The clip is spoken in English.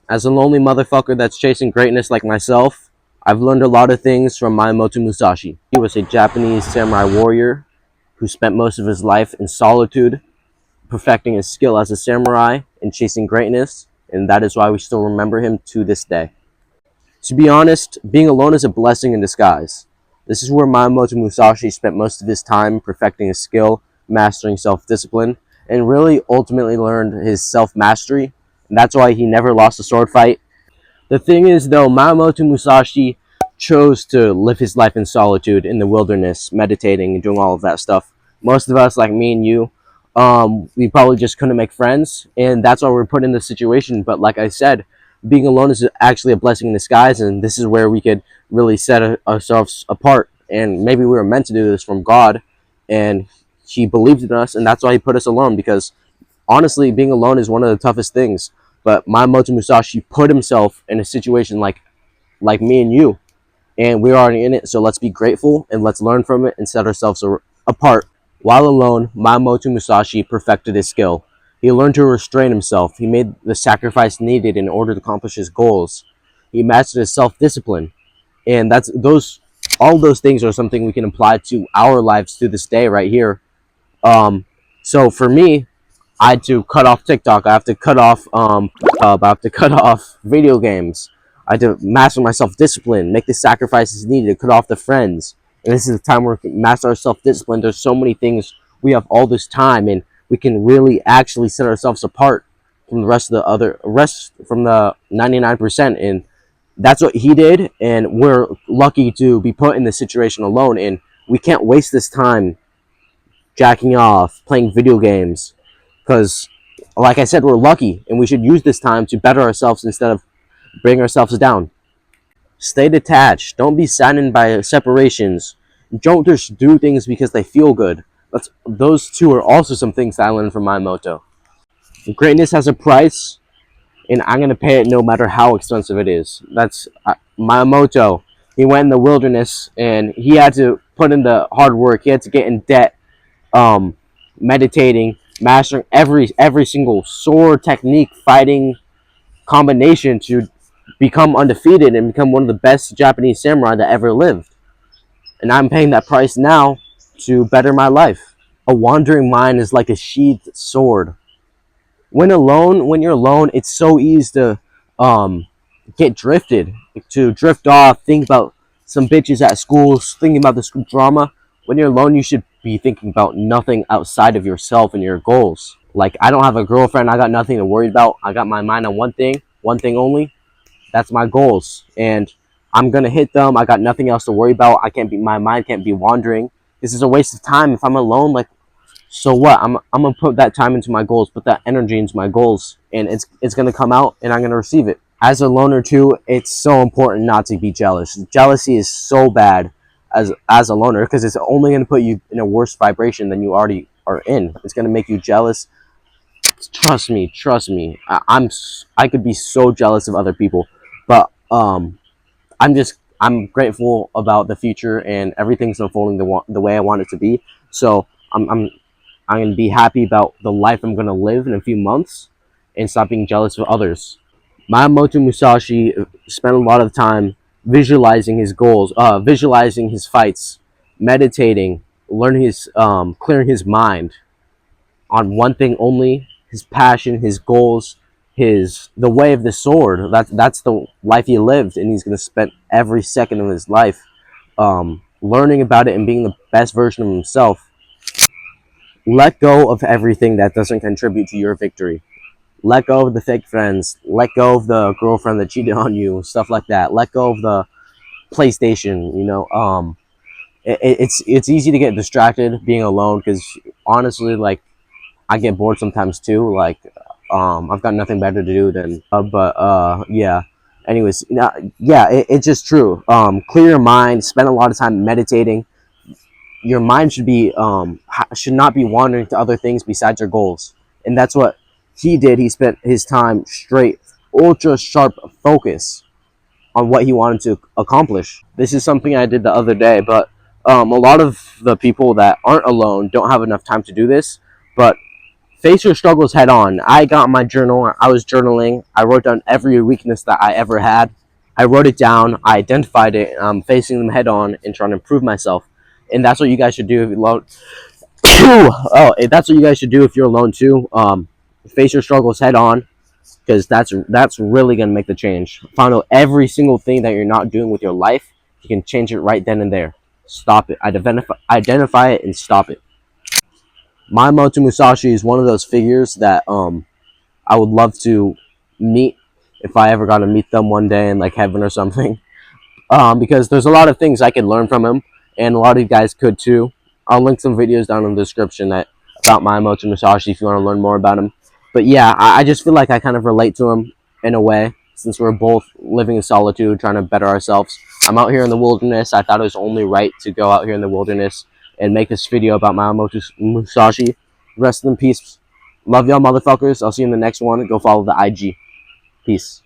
As a lonely motherfucker that's chasing greatness like myself, I've learned a lot of things from Miyamoto Musashi. He was a Japanese samurai warrior who spent most of his life in solitude, perfecting his skill as a samurai and chasing greatness, and that is why we still remember him to this day. To be honest, being alone is a blessing in disguise. This is where Miyamoto Musashi spent most of his time perfecting his skill, mastering self-discipline, and really ultimately learned his self-mastery. And that's why he never lost a sword fight. The thing is, though, Miyamoto Musashi chose to live his life in solitude in the wilderness, meditating and doing all of that stuff. Most of us, like me and you, we probably just couldn't make friends, and that's why we're put in this situation. But like I said, being alone is actually a blessing in disguise, and this is where we could really set ourselves apart. And maybe we were meant to do this from God, and He believed in us, and that's why He put us alone. Because honestly, being alone is one of the toughest things. But Miyamoto Musashi put himself in a situation like me and you, and we're already in it. So let's be grateful and let's learn from it and set ourselves apart. While alone, Miyamoto Musashi perfected his skill. He learned to restrain himself. He made the sacrifice needed in order to accomplish his goals. He mastered his self-discipline, and that's those. All those things are something we can apply to our lives to this day, right here. So for me, I had to cut off TikTok. I have to cut off I have to cut off video games. I had to master my self-discipline, make the sacrifices needed to cut off the friends. And this is the time where we can master our self-discipline. There's so many things. We have all this time, and we can really actually set ourselves apart from the rest from the 99%. And that's what he did. And we're lucky to be put in this situation alone. And we can't waste this time jacking off, playing video games, because like I said, we're lucky, and we should use this time to better ourselves instead of bring ourselves down. Stay detached. Don't be saddened by separations. Don't just do things because they feel good. Those two are also some things that I learned from my motto. Greatness has a price, and I'm going to pay it no matter how expensive it is. That's my motto. He went in the wilderness, and he had to put in the hard work. He had to get in debt, meditating, mastering every single sword technique, fighting combination to become undefeated and become one of the best Japanese samurai that ever lived. And I'm paying that price now to better my life. A wandering mind is like a sheathed sword. When you're alone, it's so easy to get drifted, to drift off, think about some bitches at school, thinking about the school drama. When you're alone, you should be thinking about nothing outside of yourself and your goals. Like, I don't have a girlfriend, I got nothing to worry about. I got my mind on one thing only. That's my goals, and I'm gonna hit them. I got nothing else to worry about. My mind can't be wandering. This is a waste of time if I'm alone. Like, so what? I'm gonna put that time into my goals, put that energy into my goals, and it's gonna come out, and I'm gonna receive it. As a loner too, it's so important not to be jealous. Jealousy is so bad as a loner, because it's only gonna put you in a worse vibration than you already are in. It's gonna make you jealous. Trust me. I could be so jealous of other people, but I'm grateful about the future, and everything's unfolding the way I want it to be. So I'm gonna be happy about the life I'm gonna live in a few months, and stop being jealous of others. Miyamoto Musashi spent a lot of time visualizing his goals, visualizing his fights, meditating, learning clearing his mind on one thing only: his passion, his goals, the way of the sword. That's the life he lived, and he's gonna spend every second of his life learning about it and being the best version of himself. Let go of everything that doesn't contribute to your victory. Let go of the fake friends. Let go of the girlfriend that cheated on you, stuff like that. Let go of the PlayStation. It's easy to get distracted being alone, because honestly, like, I get bored sometimes too. Like, I've got nothing better to do than. Yeah. Anyways, yeah, it's just true. Clear your mind. Spend a lot of time meditating. Your mind should not be wandering to other things besides your goals, and that's what he did. He spent his time straight, ultra sharp focus on what he wanted to accomplish. This is something I did the other day, but a lot of the people that aren't alone don't have enough time to do this. But Face your struggles head on. I got my journal. I was journaling. I wrote down every weakness that I ever had. I wrote it down. I identified it. I'm facing them head on and trying to improve myself. And that's what you guys should do if you're alone. Oh, that's what you guys should do if you're alone too. Face your struggles head on, because that's really gonna make the change. Find out every single thing that you're not doing with your life. You can change it right then and there. Stop it. Identify it and stop it. Miyamoto Musashi is one of those figures that I would love to meet if I ever got to meet them one day in like heaven or something. Because there's a lot of things I could learn from him, and a lot of you guys could too. I'll link some videos down in the description that about Miyamoto Musashi if you want to learn more about him. But yeah, I just feel like I kind of relate to him in a way, since we're both living in solitude, trying to better ourselves. I'm out here in the wilderness. I thought it was only right to go out here in the wilderness and make this video about Miyamoto Musashi. Rest in peace. Love y'all, motherfuckers. I'll see you in the next one. Go follow the IG. Peace.